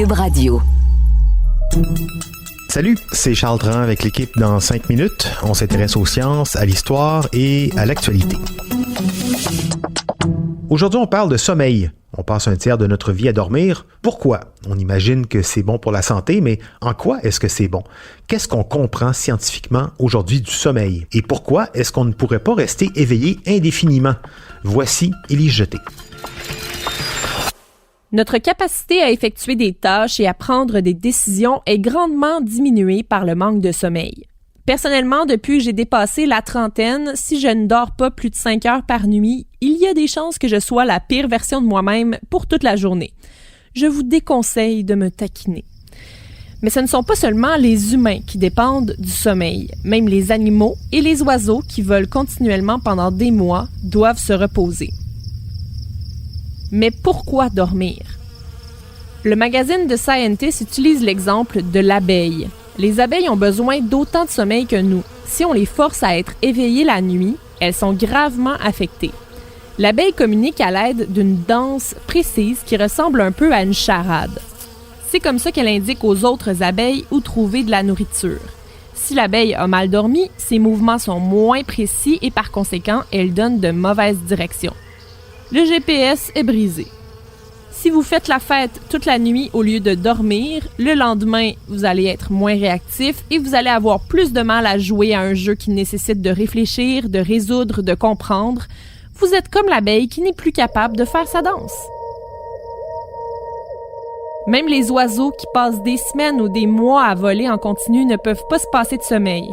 Cube Radio. Salut, c'est Charles Dran avec l'équipe dans 5 minutes. On s'intéresse aux sciences, à l'histoire et à l'actualité. Aujourd'hui, on parle de sommeil. On passe un tiers de notre vie à dormir. Pourquoi? On imagine que c'est bon pour la santé, mais en quoi est-ce que c'est bon? Qu'est-ce qu'on comprend scientifiquement aujourd'hui du sommeil? Et pourquoi est-ce qu'on ne pourrait pas rester éveillé indéfiniment? Voici Élise Jeté. Notre capacité à effectuer des tâches et à prendre des décisions est grandement diminuée par le manque de sommeil. Personnellement, depuis que j'ai dépassé la trentaine, si je ne dors pas plus de 5 heures par nuit, il y a des chances que je sois la pire version de moi-même pour toute la journée. Je vous déconseille de me taquiner. Mais ce ne sont pas seulement les humains qui dépendent du sommeil. Même les animaux et les oiseaux qui volent continuellement pendant des mois doivent se reposer. Mais pourquoi dormir? Le magazine The Scientist utilise l'exemple de l'abeille. Les abeilles ont besoin d'autant de sommeil que nous. Si on les force à être éveillées la nuit, elles sont gravement affectées. L'abeille communique à l'aide d'une danse précise qui ressemble un peu à une charade. C'est comme ça qu'elle indique aux autres abeilles où trouver de la nourriture. Si l'abeille a mal dormi, ses mouvements sont moins précis et par conséquent, elle donne de mauvaises directions. Le GPS est brisé. Si vous faites la fête toute la nuit au lieu de dormir, le lendemain, vous allez être moins réactif et vous allez avoir plus de mal à jouer à un jeu qui nécessite de réfléchir, de résoudre, de comprendre. Vous êtes comme l'abeille qui n'est plus capable de faire sa danse. Même les oiseaux qui passent des semaines ou des mois à voler en continu ne peuvent pas se passer de sommeil.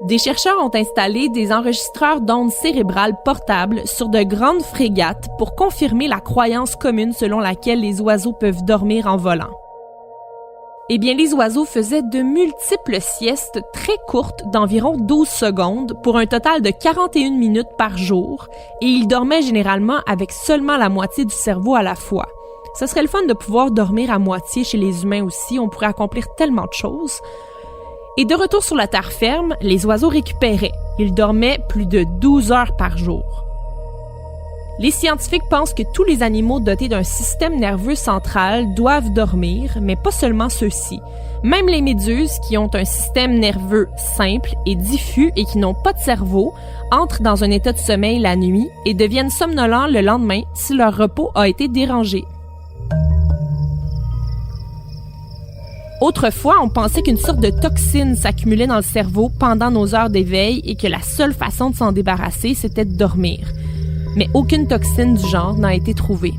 Des chercheurs ont installé des enregistreurs d'ondes cérébrales portables sur de grandes frégates pour confirmer la croyance commune selon laquelle les oiseaux peuvent dormir en volant. Eh bien, les oiseaux faisaient de multiples siestes très courtes d'environ 12 secondes pour un total de 41 minutes par jour et ils dormaient généralement avec seulement la moitié du cerveau à la fois. Ce serait le fun de pouvoir dormir à moitié chez les humains aussi, on pourrait accomplir tellement de choses. Et de retour sur la terre ferme, les oiseaux récupéraient. Ils dormaient plus de 12 heures par jour. Les scientifiques pensent que tous les animaux dotés d'un système nerveux central doivent dormir, mais pas seulement ceux-ci. Même les méduses, qui ont un système nerveux simple et diffus et qui n'ont pas de cerveau, entrent dans un état de sommeil la nuit et deviennent somnolents le lendemain si leur repos a été dérangé. Autrefois, on pensait qu'une sorte de toxine s'accumulait dans le cerveau pendant nos heures d'éveil et que la seule façon de s'en débarrasser, c'était de dormir. Mais aucune toxine du genre n'a été trouvée.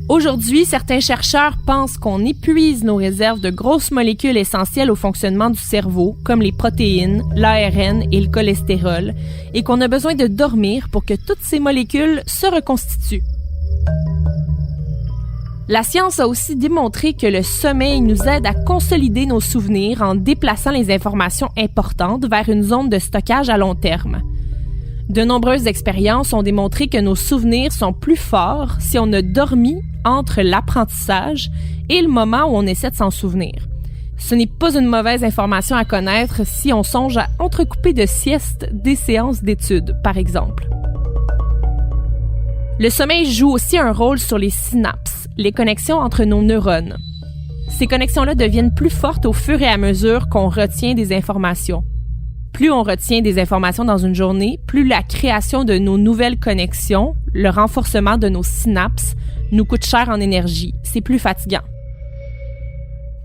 Aujourd'hui, certains chercheurs pensent qu'on épuise nos réserves de grosses molécules essentielles au fonctionnement du cerveau, comme les protéines, l'ARN et le cholestérol, et qu'on a besoin de dormir pour que toutes ces molécules se reconstituent. La science a aussi démontré que le sommeil nous aide à consolider nos souvenirs en déplaçant les informations importantes vers une zone de stockage à long terme. De nombreuses expériences ont démontré que nos souvenirs sont plus forts si on a dormi entre l'apprentissage et le moment où on essaie de s'en souvenir. Ce n'est pas une mauvaise information à connaître si on songe à entrecouper de siestes des séances d'études, par exemple. Le sommeil joue aussi un rôle sur les synapses, les connexions entre nos neurones. Ces connexions-là deviennent plus fortes au fur et à mesure qu'on retient des informations. Plus on retient des informations dans une journée, plus la création de nos nouvelles connexions, le renforcement de nos synapses, nous coûte cher en énergie. C'est plus fatigant.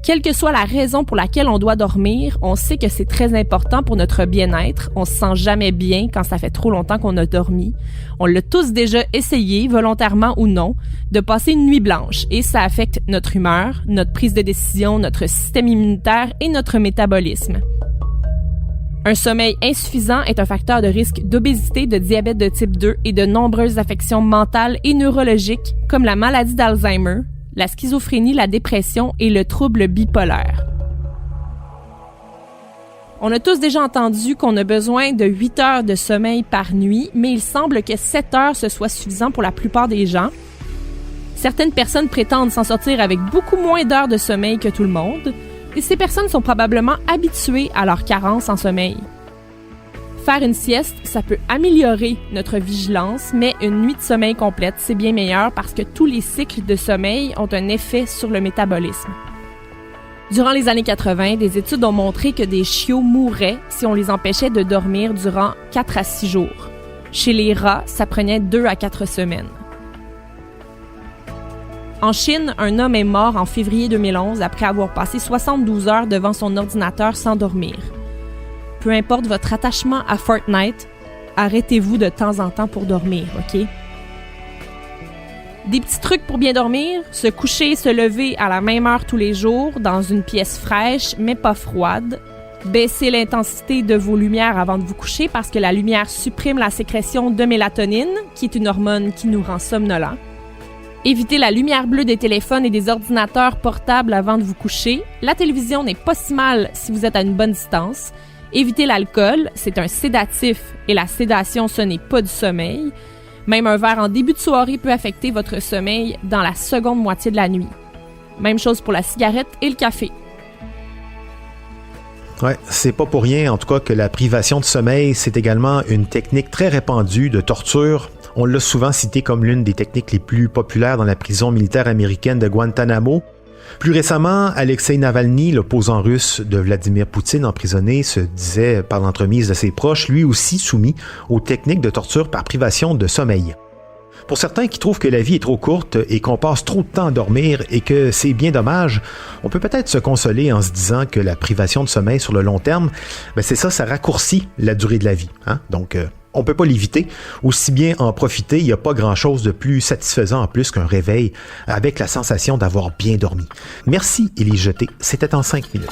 Quelle que soit la raison pour laquelle on doit dormir, on sait que c'est très important pour notre bien-être. On se sent jamais bien quand ça fait trop longtemps qu'on a dormi. On l'a tous déjà essayé, volontairement ou non, de passer une nuit blanche et ça affecte notre humeur, notre prise de décision, notre système immunitaire et notre métabolisme. Un sommeil insuffisant est un facteur de risque d'obésité, de diabète de type 2 et de nombreuses affections mentales et neurologiques comme la maladie d'Alzheimer, la schizophrénie, la dépression et le trouble bipolaire. On a tous déjà entendu qu'on a besoin de 8 heures de sommeil par nuit, mais il semble que 7 heures ce soit suffisant pour la plupart des gens. Certaines personnes prétendent s'en sortir avec beaucoup moins d'heures de sommeil que tout le monde, et ces personnes sont probablement habituées à leur carence en sommeil. Faire une sieste, ça peut améliorer notre vigilance, mais une nuit de sommeil complète, c'est bien meilleur parce que tous les cycles de sommeil ont un effet sur le métabolisme. Durant les années 80, des études ont montré que des chiots mouraient si on les empêchait de dormir durant 4 à 6 jours. Chez les rats, ça prenait 2 à 4 semaines. En Chine, un homme est mort en février 2011 après avoir passé 72 heures devant son ordinateur sans dormir. Peu importe votre attachement à Fortnite, arrêtez-vous de temps en temps pour dormir, OK? Des petits trucs pour bien dormir, se coucher et se lever à la même heure tous les jours, dans une pièce fraîche mais pas froide. Baissez l'intensité de vos lumières avant de vous coucher parce que la lumière supprime la sécrétion de mélatonine, qui est une hormone qui nous rend somnolents. Évitez la lumière bleue des téléphones et des ordinateurs portables avant de vous coucher. La télévision n'est pas si mal si vous êtes à une bonne distance. Évitez l'alcool, c'est un sédatif et la sédation, ce n'est pas du sommeil. Même un verre en début de soirée peut affecter votre sommeil dans la seconde moitié de la nuit. Même chose pour la cigarette et le café. Ouais, c'est pas pour rien, en tout cas, que la privation de sommeil, c'est également une technique très répandue de torture. On l'a souvent cité comme l'une des techniques les plus populaires dans la prison militaire américaine de Guantanamo. Plus récemment, Alexei Navalny, l'opposant russe de Vladimir Poutine emprisonné, se disait, par l'entremise de ses proches, lui aussi soumis aux techniques de torture par privation de sommeil. Pour certains qui trouvent que la vie est trop courte et qu'on passe trop de temps à dormir et que c'est bien dommage, on peut peut-être se consoler en se disant que la privation de sommeil sur le long terme, c'est ça, ça raccourcit la durée de la vie. Hein? Donc, on peut pas l'éviter. Aussi bien en profiter, il n'y a pas grand-chose de plus satisfaisant en plus qu'un réveil avec la sensation d'avoir bien dormi. Merci, Élie Jeté. C'était en 5 minutes.